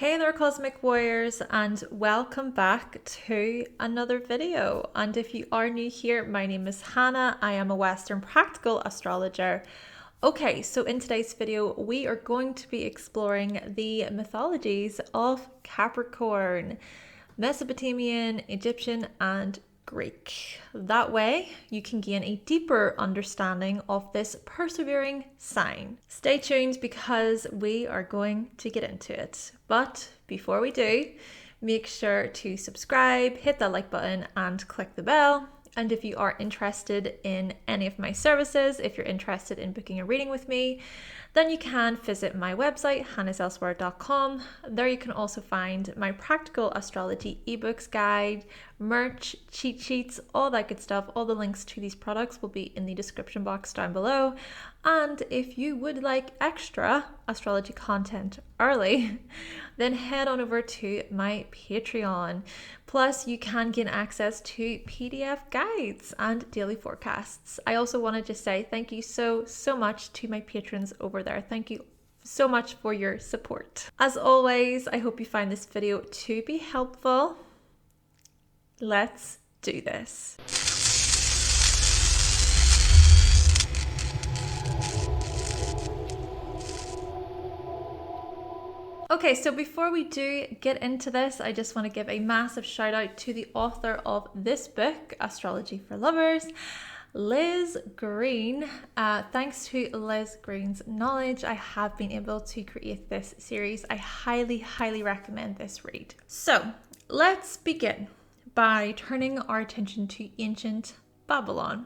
Hey there Cosmic Warriors, and welcome back to another video. And if you are new here, my name is Hannah. I am a Western Practical Astrologer. Okay, so in today's video we are going to be exploring the mythologies of Capricorn, Mesopotamian, Egyptian and Greek. That way you can gain a deeper understanding of this persevering sign. Stay tuned because we are going to get into it. But before we do, make sure to subscribe, hit that like button and click the bell. And if you are interested in any of my services, if you're interested in booking a reading with me, then you can visit my website, hannahselsewhere.com. There you can also find my practical astrology ebooks guide, merch, cheat sheets, all that good stuff. All the links to these products will be in the description box down below. And if you would like extra astrology content early, then head on over to my Patreon. Plus, you can gain access to PDF guides and daily forecasts. I also wanted to say thank you so much to my patrons over there. Thank you so much for your support. As always, I hope you find this video to be helpful. Let's do this. Okay, so before we do get into this, I just want to give a massive shout out to the author of this book, Astrology for Lovers, Liz Greene. Thanks to Liz Greene's knowledge, I have been able to create this series. I highly recommend this read. So let's begin by turning our attention to ancient Babylon.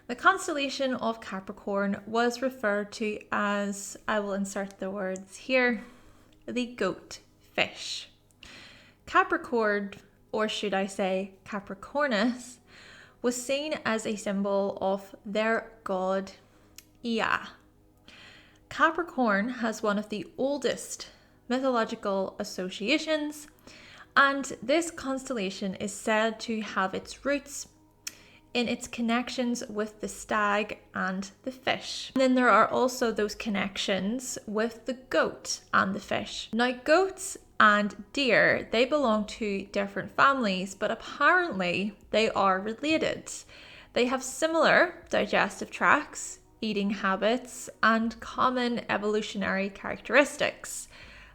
The constellation of Capricorn was referred to as, I will insert the words here, the goat fish. Capricorn, or should I say Capricornus, was seen as a symbol of their god Ea. Capricorn has one of the oldest mythological associations, and this constellation is said to have its roots in its connections with the stag and the fish. And then there are also those connections with the goat and the fish. Now, goats and deer, they belong to different families, but apparently they are related. They have similar digestive tracts, eating habits, and common evolutionary characteristics.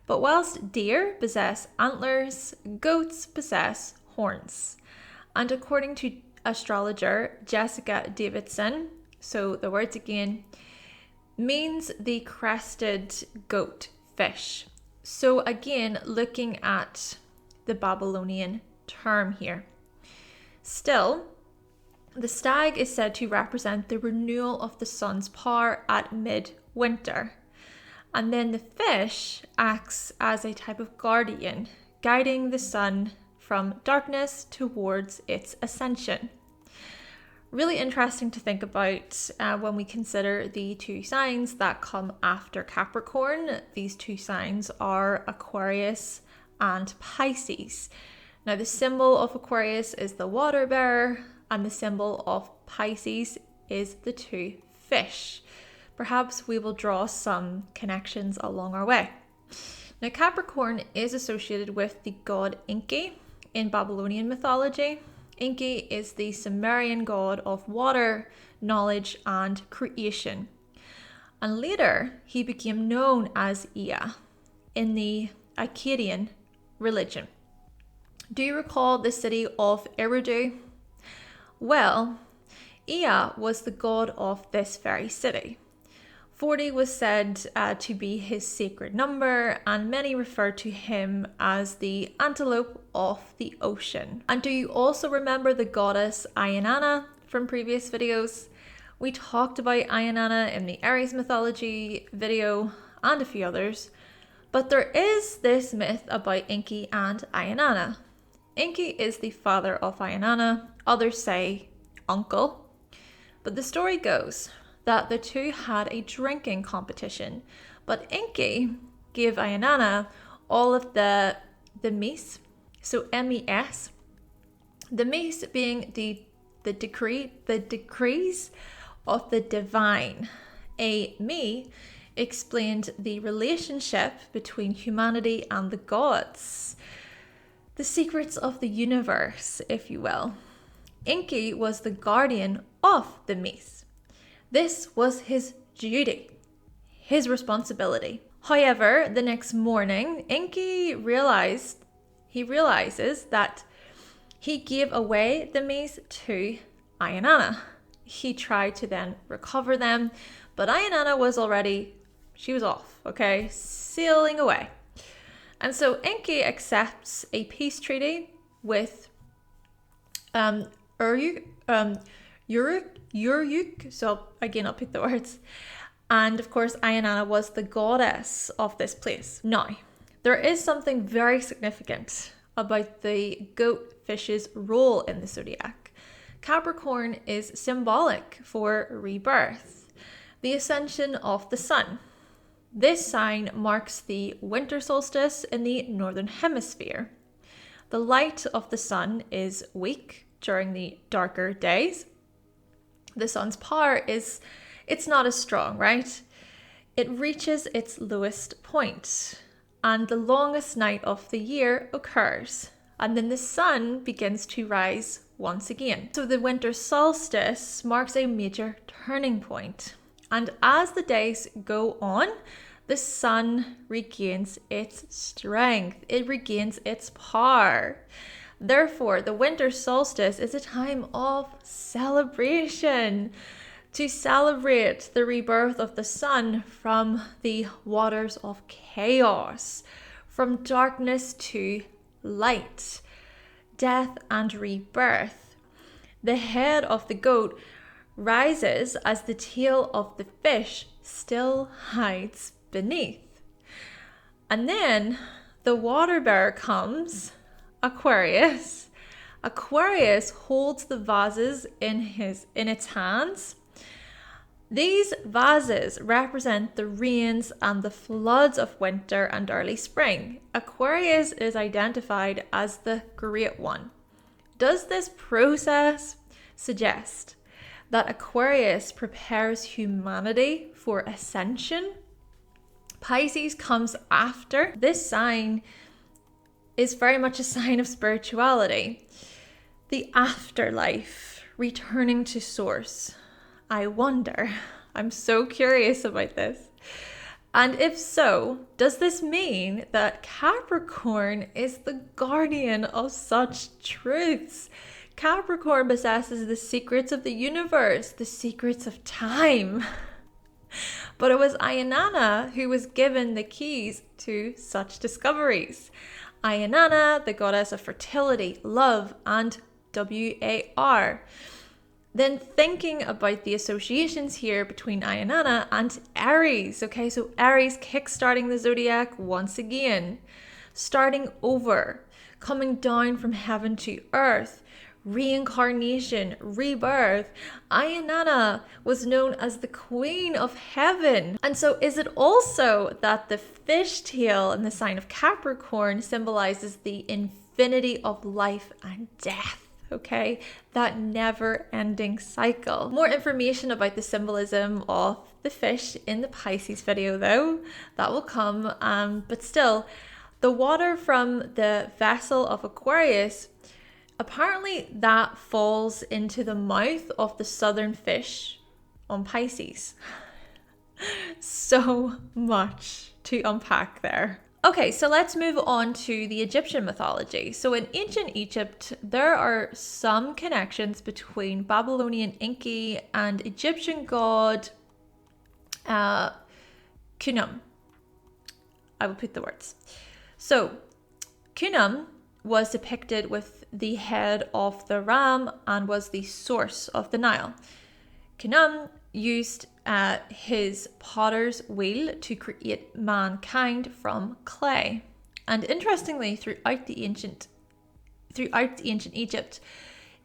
But whilst deer possess antlers, goats possess horns. And according to astrologer Jessica Davidson, so the words again, means the crested goat fish. So again, looking at the Babylonian term here. Still, the stag is said to represent the renewal of the sun's power at midwinter. And then the fish acts as a type of guardian, guiding the sun from darkness towards its ascension. Really interesting to think about when we consider the two signs that come after Capricorn. These two signs are Aquarius and Pisces. Now, the symbol of Aquarius is the water bearer, and the symbol of Pisces is the two fish. Perhaps we will draw some connections along our way. Now, Capricorn is associated with the god Enki in Babylonian mythology. Enki is the Sumerian god of water, knowledge, and creation. And later, he became known as Ea in the Akkadian religion. Do you recall the city of Eridu? Well, Ea was the god of this very city. 40 was said to be his sacred number, and many refer to him as the antelope of the ocean. And do you also remember the goddess Inanna from previous videos? We talked about Inanna in the Aries mythology video and a few others, but there is this myth about Enki and Inanna. Enki is the father of Inanna, others say uncle, but the story goes that the two had a drinking competition, but Enki gave Inanna all of the mes, so MES, the mes being the decrees of the divine. A me explained the relationship between humanity and the gods, the secrets of the universe, if you will. Enki was the guardian of the myths. This was his duty, his responsibility. However, the next morning, Enki realizes that he gave away the myths to Ainana. He tried to then recover them, but Ainana was off, okay, sailing away. And so Enki accepts a peace treaty with Uruk, so again, I'll pick the words. And of course, Ainana was the goddess of this place. Now, there is something very significant about the goat fish's role in the zodiac. Capricorn is symbolic for rebirth, the ascension of the sun. This sign marks the winter solstice in the northern hemisphere. The light of the sun is weak during the darker days. The sun's power it's not as strong, right? It reaches its lowest point, and the longest night of the year occurs, and then the sun begins to rise once again. So the winter solstice marks a major turning point, and as the days go on, the sun regains its strength, it regains its power. Therefore, the winter solstice is a time of celebration, to celebrate the rebirth of the sun from the waters of chaos, from darkness to light, death and rebirth. The head of the goat rises as the tail of the fish still hides beneath. And then the water bearer comes, Aquarius. Aquarius holds the vases in its hands. These vases represent the rains and the floods of winter and early spring. Aquarius is identified as the Great One. Does this process suggest that Aquarius prepares humanity for ascension? Pisces comes after. This sign is very much a sign of spirituality, the afterlife, returning to source. I wonder, I'm so curious about this. And if so, does this mean that Capricorn is the guardian of such truths? Capricorn possesses the secrets of the universe, the secrets of time. But it was Ainana who was given the keys to such discoveries. Ainana, the goddess of fertility, love, and war. Then thinking about the associations here between Ainana and Aries. Okay, so Aries kickstarting the zodiac once again, starting over, coming down from heaven to earth, reincarnation, rebirth. Ainana was known as the queen of heaven. And so is it also that the fishtail in the sign of Capricorn symbolizes the infinity of life and death? Okay, that never-ending cycle. More information about the symbolism of the fish in the Pisces video though, that will come, but still, the water from the vessel of Aquarius, apparently that falls into the mouth of the southern fish on Pisces. So much to unpack there. Okay, so let's move on to the Egyptian mythology. So in ancient Egypt, there are some connections between Babylonian Enki and Egyptian god KINO. I will put the words. So KINO was depicted with the head of the ram and was the source of the Nile. KINO used his potter's wheel to create mankind from clay. And interestingly, throughout the ancient Egypt,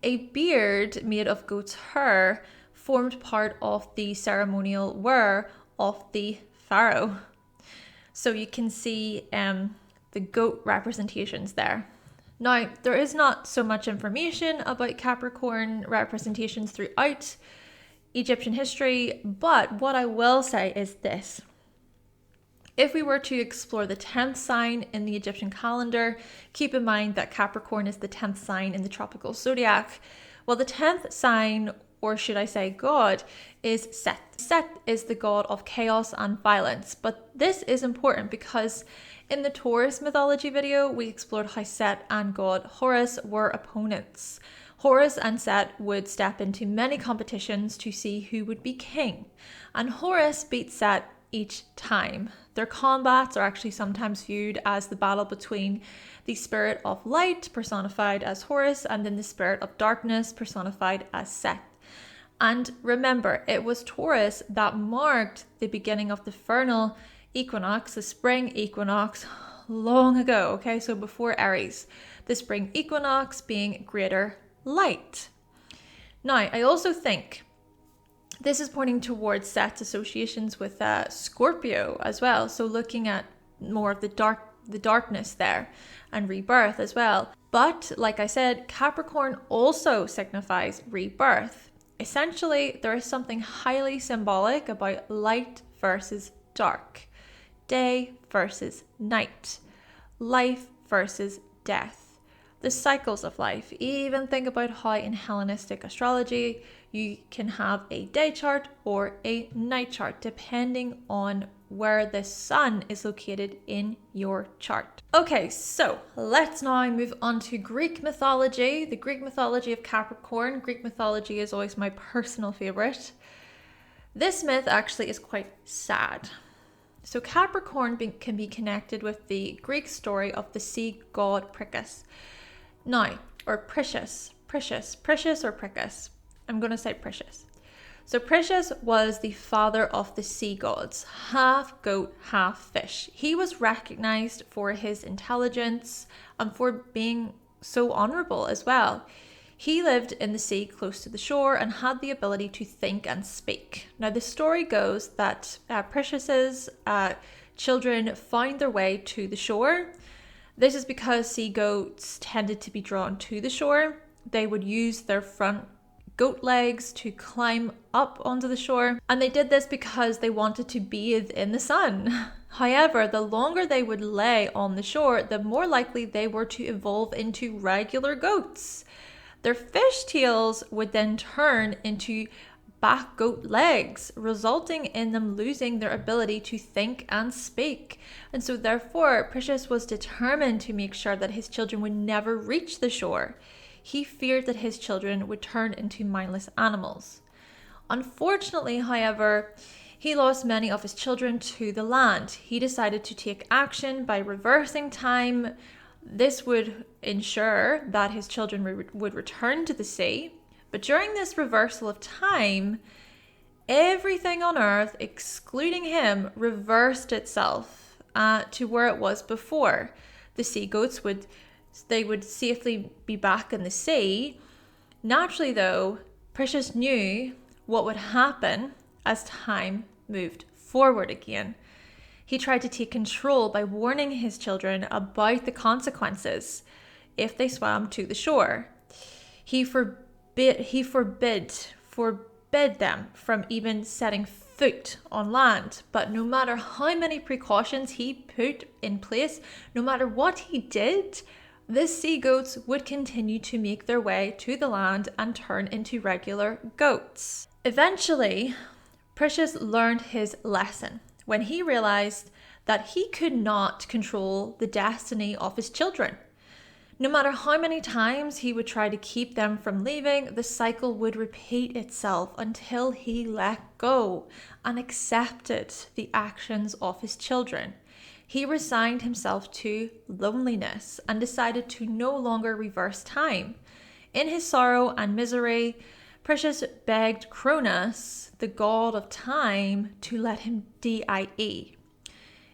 a beard made of goat's hair formed part of the ceremonial wear of the pharaoh. So you can see the goat representations there. Now, there is not so much information about Capricorn representations throughout Egyptian history, but what I will say is this. If we were to explore the 10th sign in the Egyptian calendar, keep in mind that Capricorn is the 10th sign in the tropical zodiac. Well, the 10th sign, or should I say god, is Set. Set is the god of chaos and violence, but this is important because in the Taurus mythology video, we explored how Set and god Horus were opponents. Horus and Set would step into many competitions to see who would be king, and Horus beat Set each time. Their combats are actually sometimes viewed as the battle between the spirit of light, personified as Horus, and then the spirit of darkness, personified as Set. And remember, it was Taurus that marked the beginning of the vernal equinox, the spring equinox, long ago, okay? So before Aries, the spring equinox being greater light. Now, I also think this is pointing towards Set's associations with Scorpio as well. So looking at more of the darkness there and rebirth as well. But like I said, Capricorn also signifies rebirth. Essentially, there is something highly symbolic about light versus dark, day versus night, life versus death, the cycles of life. Even think about how in Hellenistic astrology, you can have a day chart or a night chart depending on where the sun is located in your chart. Okay, so let's now move on to Greek mythology, the Greek mythology of Capricorn. Greek mythology is always my personal favorite. This myth actually is quite sad. So Capricorn can be connected with the Greek story of the sea god Prickis. Now, or Priscus or Prickis. I'm going to say Priscus. So Priscus was the father of the sea gods, half goat, half fish. He was recognized for his intelligence and for being so honorable as well. He lived in the sea close to the shore and had the ability to think and speak. Now the story goes that Priscus's children found their way to the shore. This is because sea goats tended to be drawn to the shore. They would use their front goat legs to climb up onto the shore, and they did this because they wanted to bathe in the sun. However, the longer they would lay on the shore, the more likely they were to evolve into regular goats. Their fish tails would then turn into back goat legs, resulting in them losing their ability to think and speak. And so therefore, Priscus was determined to make sure that his children would never reach the shore. He feared that his children would turn into mindless animals. Unfortunately, however, he lost many of his children to the land. He decided to take action by reversing time. This would ensure that his children would return to the sea. But during this reversal of time, everything on earth, excluding him, reversed itself to where it was before. The sea goats would safely be back in the sea. Naturally though, Priscus knew what would happen as time moved forward again. He tried to take control by warning his children about the consequences if they swam to the shore. He forbid them from even setting foot on land. But no matter how many precautions he put in place, no matter what he did, the sea goats would continue to make their way to the land and turn into regular goats. Eventually, Priscus learned his lesson when he realized that he could not control the destiny of his children. No matter how many times he would try to keep them from leaving, the cycle would repeat itself until he let go and accepted the actions of his children. He resigned himself to loneliness and decided to no longer reverse time. In his sorrow and misery, Priscus begged Cronus, the god of time, to let him die.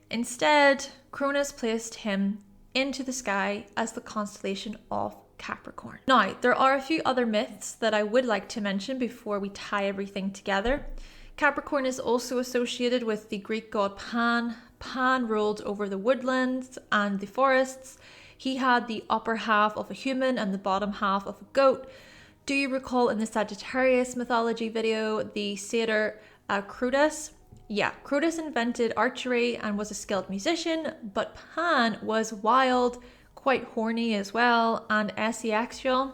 Instead, Cronus placed him into the sky as the constellation of Capricorn. Now, there are a few other myths that I would like to mention before we tie everything together. Capricorn is also associated with the Greek god Pan. Pan ruled over the woodlands and the forests. He had the upper half of a human and the bottom half of a goat. Do you recall in the Sagittarius mythology video, the satyr Cronus? Yeah, Cronus invented archery and was a skilled musician, but Pan was wild, quite horny as well, and asexual.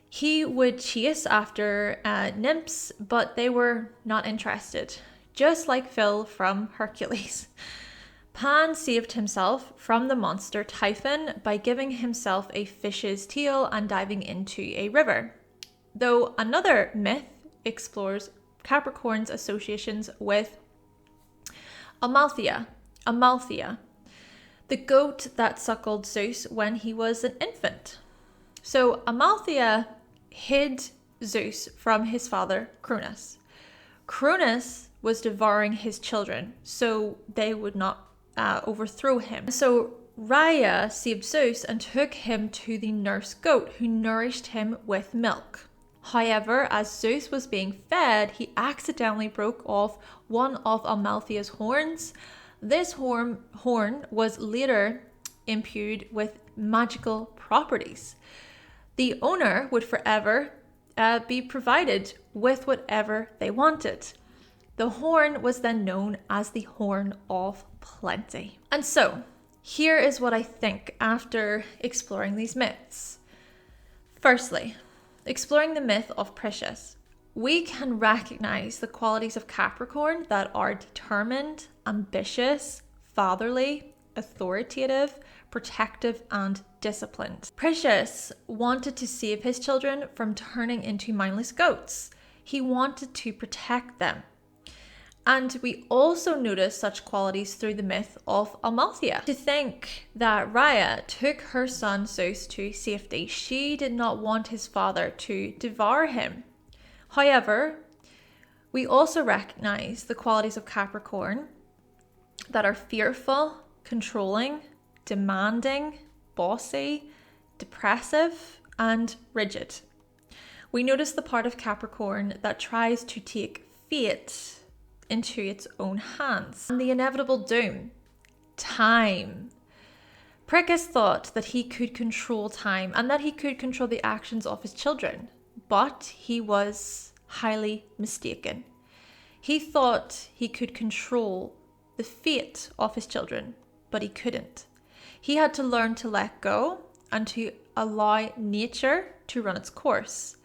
He would chase after nymphs, but they were not interested, just like Phil from Hercules. Pan saved himself from the monster Typhon by giving himself a fish's tail and diving into a river. Though another myth explores Capricorn's associations with Amalthea, the goat that suckled Zeus when he was an infant. So Amalthea hid Zeus from his father Cronus. Cronus was devouring his children, so they would not overthrow him. So Rhea saved Zeus and took him to the nurse goat, who nourished him with milk. However, as Zeus was being fed, he accidentally broke off one of Amalthea's horns. This horn was later imbued with magical properties. The owner would forever be provided with whatever they wanted. The horn was then known as the Horn of Plenty. And so, here is what I think after exploring these myths. Firstly, exploring the myth of Perseus, we can recognize the qualities of Capricorn that are determined, ambitious, fatherly, authoritative, protective, and disciplined. Perseus wanted to save his children from turning into mindless goats. He wanted to protect them. And we also notice such qualities through the myth of Amalthea. To think that Rhea took her son Zeus to safety, she did not want his father to devour him. However, we also recognize the qualities of Capricorn that are fearful, controlling, demanding, bossy, depressive, and rigid. We notice the part of Capricorn that tries to take fate into its own hands. And the inevitable doom, time. Perseus thought that he could control time and that he could control the actions of his children, but he was highly mistaken. He thought he could control the fate of his children, but he couldn't. He had to learn to let go and to allow nature to run its course.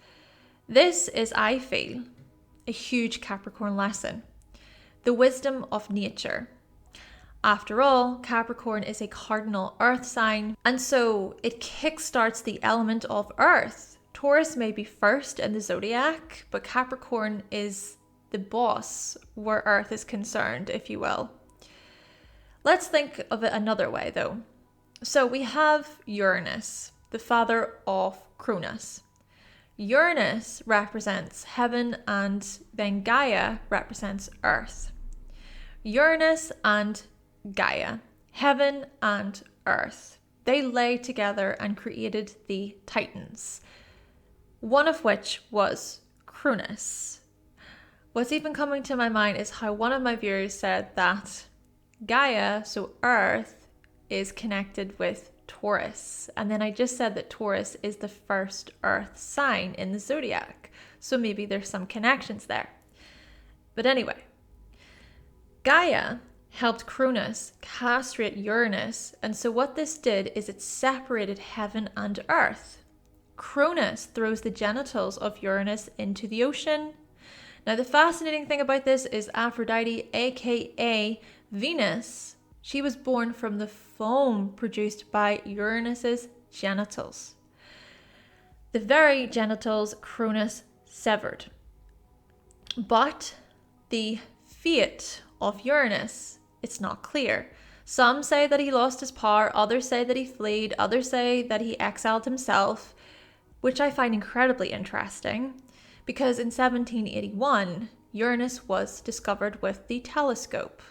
This is, I feel, a huge Capricorn lesson. The wisdom of nature. After all, Capricorn is a cardinal earth sign, and so it kickstarts the element of earth. Taurus may be first in the zodiac, but Capricorn is the boss where earth is concerned, if you will. Let's think of it another way though. So we have Uranus, the father of Cronus. Uranus represents heaven and then Gaia represents earth. Uranus and Gaia, heaven and earth, they lay together and created the Titans, one of which was Cronus. What's even coming to my mind is how one of my viewers said that Gaia, so earth, is connected with Taurus. And then I just said that Taurus is the first earth sign in the zodiac. So maybe there's some connections there. But anyway, Gaia helped Cronus castrate Uranus. And so what this did is it separated heaven and earth. Cronus throws the genitals of Uranus into the ocean. Now the fascinating thing about this is Aphrodite, aka Venus, she was born from the foam produced by Uranus's genitals. The very genitals Cronus severed. But the fate of Uranus, it's not clear. Some say that he lost his power, others say that he fled, others say that he exiled himself, which I find incredibly interesting because in 1781, Uranus was discovered with the telescope.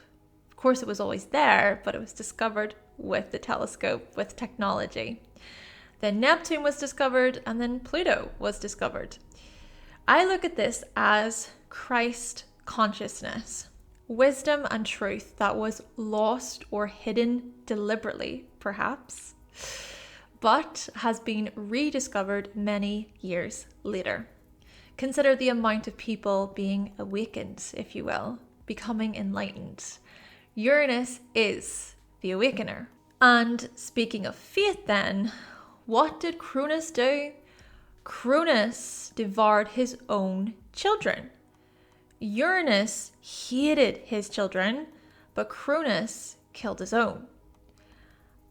Of course, it was always there, but it was discovered with the telescope, with technology. Then Neptune was discovered, and then Pluto was discovered. I look at this as Christ consciousness, wisdom and truth that was lost or hidden deliberately, perhaps, but has been rediscovered many years later. Consider the amount of people being awakened, if you will. becoming enlightened. Uranus is the awakener. And speaking of faith then, what did Cronus do? Cronus devoured his own children. Uranus hated his children, but Cronus killed his own.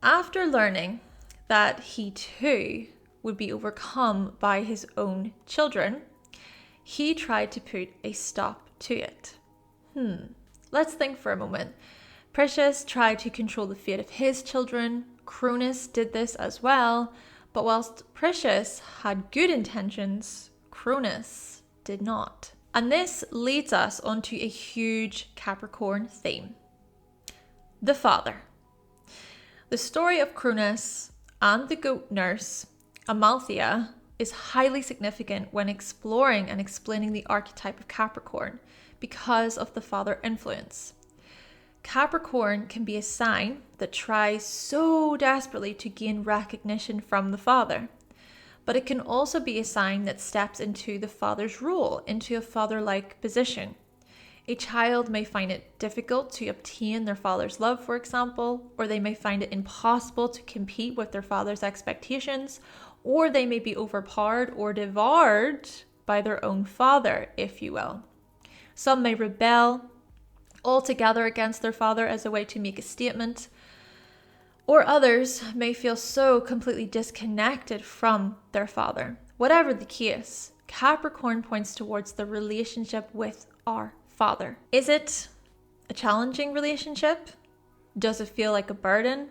After learning that he too would be overcome by his own children, he tried to put a stop to it. Let's think for a moment. Perseus tried to control the fate of his children. Cronus did this as well, but whilst Perseus had good intentions, Cronus did not. And this leads us onto a huge Capricorn theme. The father. The story of Cronus and the goat nurse, Amalthea, is highly significant when exploring and explaining the archetype of Capricorn because of the father influence. Capricorn can be a sign that tries so desperately to gain recognition from the father, but it can also be a sign that steps into the father's role, into a father-like position. A child may find it difficult to obtain their father's love, for example, or they may find it impossible to compete with their father's expectations, or they may be overpowered or devoured by their own father, if you will. Some may rebel altogether against their father as a way to make a statement, or others may feel so completely disconnected from their father. Whatever the case, Capricorn points towards the relationship with our father. Is it a challenging relationship? Does it feel like a burden?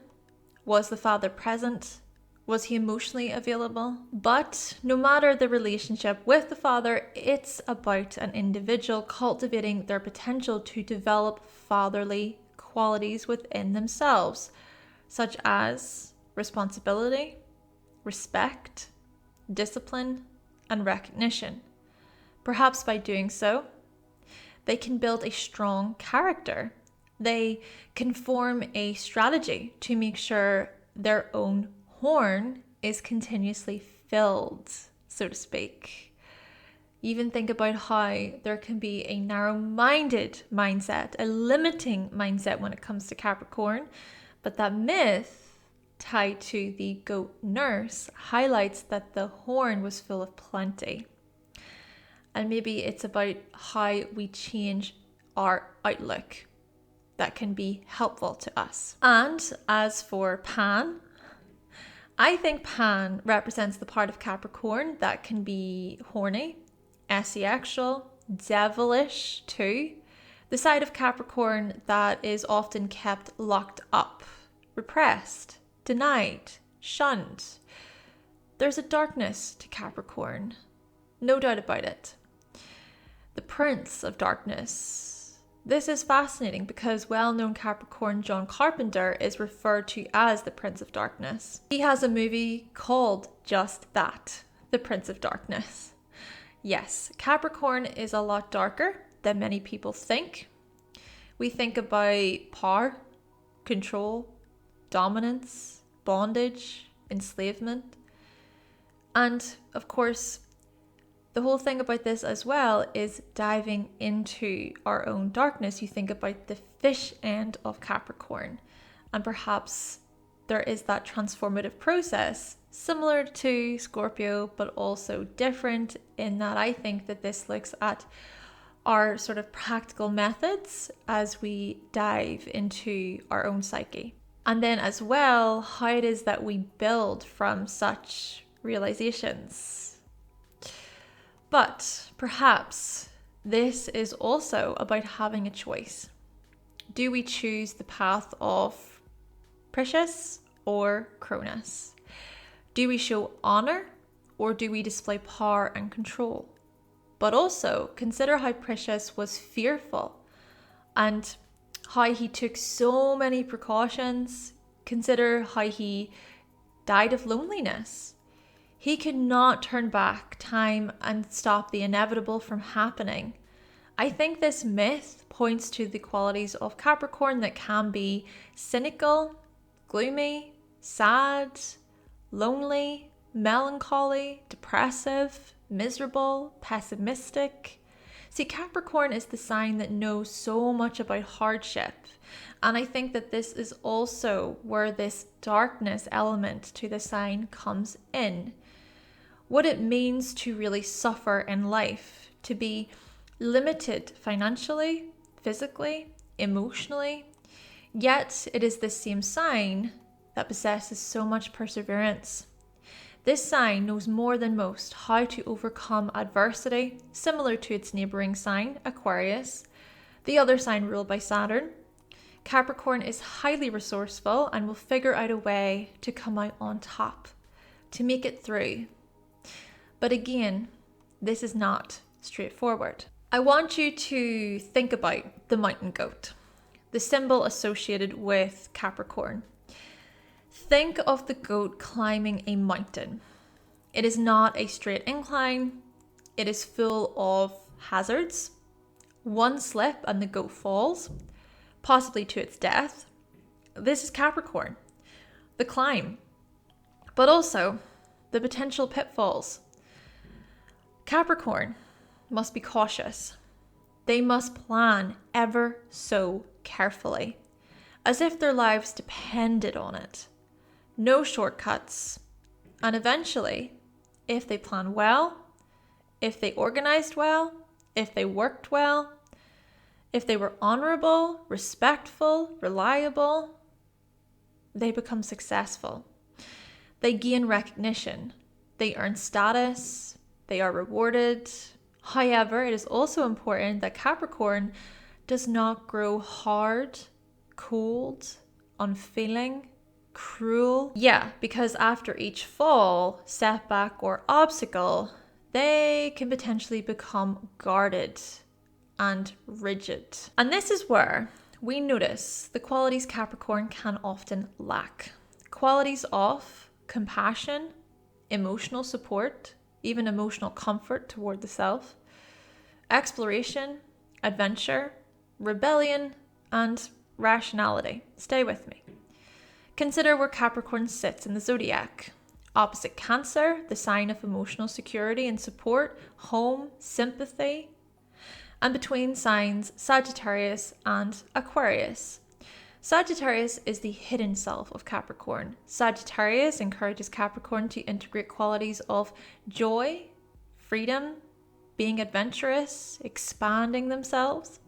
Was the father present? Was he emotionally available? But no matter the relationship with the father, it's about an individual cultivating their potential to develop fatherly qualities within themselves, such as responsibility, respect, discipline, and recognition. Perhaps by doing so, they can build a strong character. They can form a strategy to make sure their own horn is continuously filled, so to speak. Even think about how there can be a narrow-minded mindset, a limiting mindset when it comes to Capricorn, but that myth tied to the goat nurse highlights that the horn was full of plenty. And maybe it's about how we change our outlook that can be helpful to us. And as for Pan, I think Pan represents the part of Capricorn that can be horny, asexual, devilish too. The side of Capricorn that is often kept locked up, repressed, denied, shunned. There's a darkness to Capricorn, no doubt about it. The Prince of Darkness. This is fascinating because well-known Capricorn John Carpenter is referred to as the Prince of Darkness. He has a movie called just that, The Prince of Darkness. Yes, Capricorn is a lot darker than many people think. We think about power, control, dominance, bondage, enslavement. And of course, the whole thing about this as well is diving into our own darkness. You think about the fish end of Capricorn, and perhaps there is that transformative process similar to Scorpio, but also different in that I think that this looks at our sort of practical methods as we dive into our own psyche. And then as well, how it is that we build from such realizations. But perhaps this is also about having a choice. Do we choose the path of Perseus or Cronus? Do we show honor or do we display power and control? But also consider how Perseus was fearful and how he took so many precautions. Consider how he died of loneliness. He could not turn back time and stop the inevitable from happening. I think this myth points to the qualities of Capricorn that can be cynical, gloomy, sad, lonely, melancholy, depressive, miserable, pessimistic. See, Capricorn is the sign that knows so much about hardship. And I think that this is also where this darkness element to the sign comes in. What it means to really suffer in life, to be limited financially, physically, emotionally. Yet it is this same sign that possesses so much perseverance. This sign knows more than most how to overcome adversity, similar to its neighboring sign, Aquarius, the other sign ruled by Saturn. Capricorn is highly resourceful and will figure out a way to come out on top, to make it through. But again, this is not straightforward. I want you to think about the mountain goat, the symbol associated with Capricorn. Think of the goat climbing a mountain. It is not a straight incline. It is full of hazards. One slip and the goat falls, possibly to its death. This is Capricorn, the climb, but also the potential pitfalls. Capricorn must be cautious. They must plan ever so carefully, as if their lives depended on it. No shortcuts. And eventually, if they plan well, if they organized well, if they worked well, if they were honorable, respectful, reliable, they become successful. They gain recognition. They earn status. They are rewarded. However, it is also important that Capricorn does not grow hard, cold, unfeeling, cruel. Yeah, because after each fall, setback, or obstacle, they can potentially become guarded and rigid. And this is where we notice the qualities Capricorn can often lack. Qualities of compassion, emotional support, even emotional comfort toward the self, exploration, adventure, rebellion, and rationality. Stay with me. Consider where Capricorn sits in the zodiac. Opposite Cancer, the sign of emotional security and support, home, sympathy. And between signs Sagittarius and Aquarius. Sagittarius is the hidden self of Capricorn. Sagittarius encourages Capricorn to integrate qualities of joy, freedom, being adventurous, expanding themselves.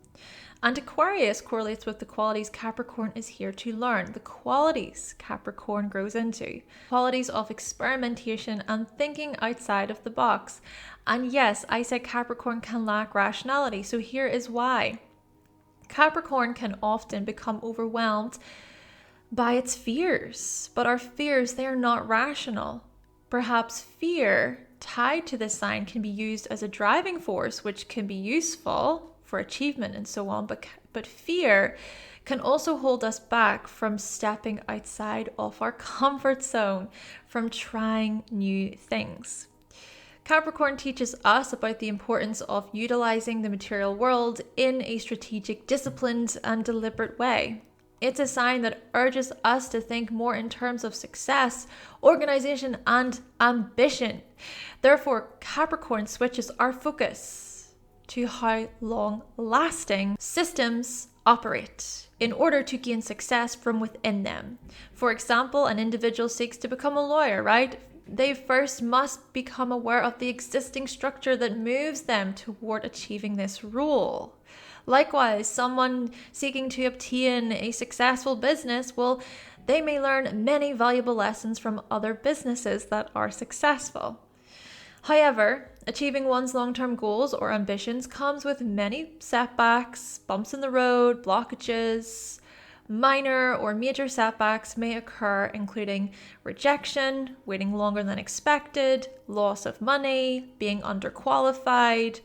And Aquarius correlates with the qualities Capricorn is here to learn, the qualities Capricorn grows into, qualities of experimentation and thinking outside of the box. And yes, I said Capricorn can lack rationality, so here is why. Capricorn can often become overwhelmed by its fears, but our fears, they are not rational. Perhaps fear tied to this sign can be used as a driving force, which can be useful for achievement and so on, but fear can also hold us back from stepping outside of our comfort zone, from trying new things. Capricorn teaches us about the importance of utilizing the material world in a strategic, disciplined, and deliberate way. It's a sign that urges us to think more in terms of success, organization, and ambition. Therefore, Capricorn switches our focus to how long-lasting systems operate in order to gain success from within them. For example, an individual seeks to become a lawyer, right? They first must become aware of the existing structure that moves them toward achieving this role. Likewise, someone seeking to obtain a successful business, well, they may learn many valuable lessons from other businesses that are successful. However, achieving one's long-term goals or ambitions comes with many setbacks, bumps in the road, blockages. Minor or major setbacks may occur, including rejection, waiting longer than expected, loss of money, being underqualified,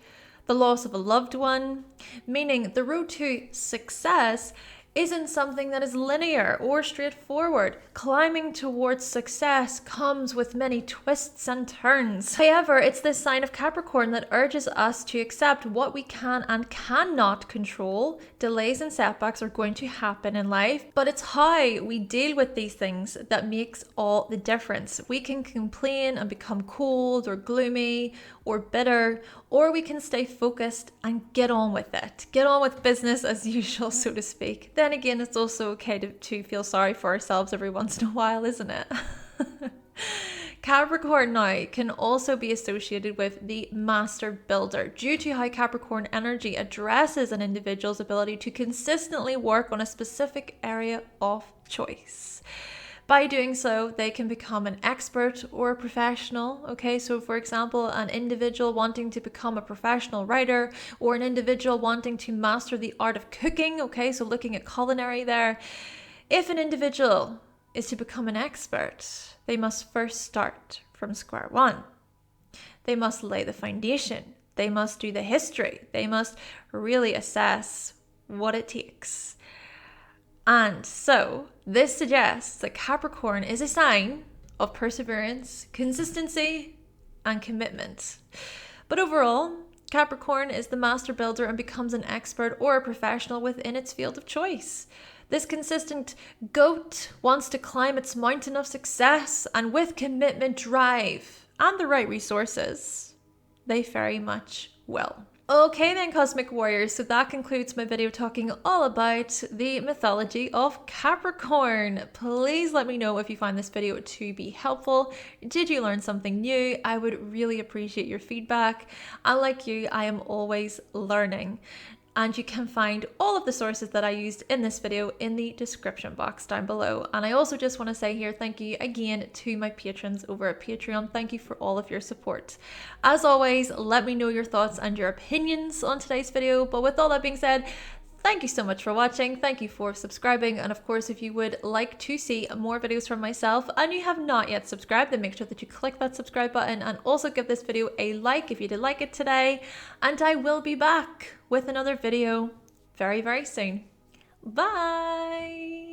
the loss of a loved one, meaning the road to success isn't something that is linear or straightforward. Climbing towards success comes with many twists and turns. However, it's this sign of Capricorn that urges us to accept what we can and cannot control. Delays and setbacks are going to happen in life, but it's how we deal with these things that makes all the difference. We can complain and become cold or gloomy or bitter, or we can stay focused and get on with it. Get on with business as usual, so to speak. Then again, it's also okay to feel sorry for ourselves every once in a while, isn't it? Capricorn now can also be associated with the master builder due to how Capricorn energy addresses an individual's ability to consistently work on a specific area of choice. By doing so, they can become an expert or a professional. Okay, so for example, an individual wanting to become a professional writer, or an individual wanting to master the art of cooking. Okay, so looking at culinary there. If an individual is to become an expert, they must first start from square one. They must lay the foundation. They must do the history. They must really assess what it takes. And so this suggests that Capricorn is a sign of perseverance, consistency, and commitment. But overall, Capricorn is the master builder and becomes an expert or a professional within its field of choice. This consistent goat wants to climb its mountain of success, and with commitment, drive, and the right resources, they very much will. Okay then, Cosmic Warriors, so that concludes my video talking all about the mythology of Capricorn. Please let me know if you find this video to be helpful. Did you learn something new? I would really appreciate your feedback. And like you, I am always learning. And you can find all of the sources that I used in this video in the description box down below. And I also just want to say here, thank you again to my patrons over at Patreon. Thank you for all of your support. As always, let me know your thoughts and your opinions on today's video. But with all that being said, thank you so much for watching. Thank you for subscribing. And of course, if you would like to see more videos from myself and you have not yet subscribed, then make sure that you click that subscribe button and also give this video a like if you did like it today. And I will be back with another video very, very soon. Bye.